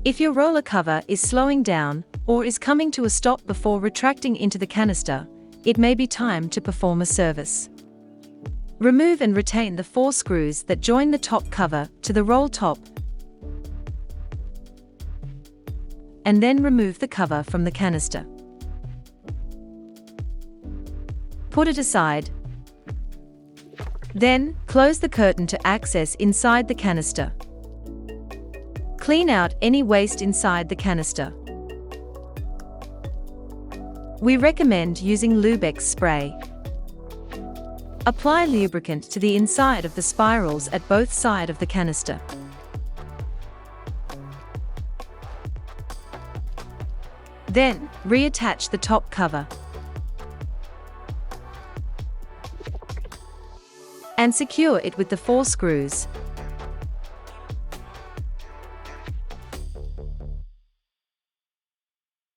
If your roller cover is slowing down or is coming to a stop before retracting into the canister, it may be time to perform a service. Remove and retain the 4 screws that join the top cover to the roll top, and then remove the cover from the canister. Put it aside. Then, close the curtain to access inside the canister. Clean out any waste inside the canister. We recommend using Lubex spray. Apply lubricant to the inside of the spirals at both sides of the canister. Then, reattach the top cover and secure it with the 4 screws.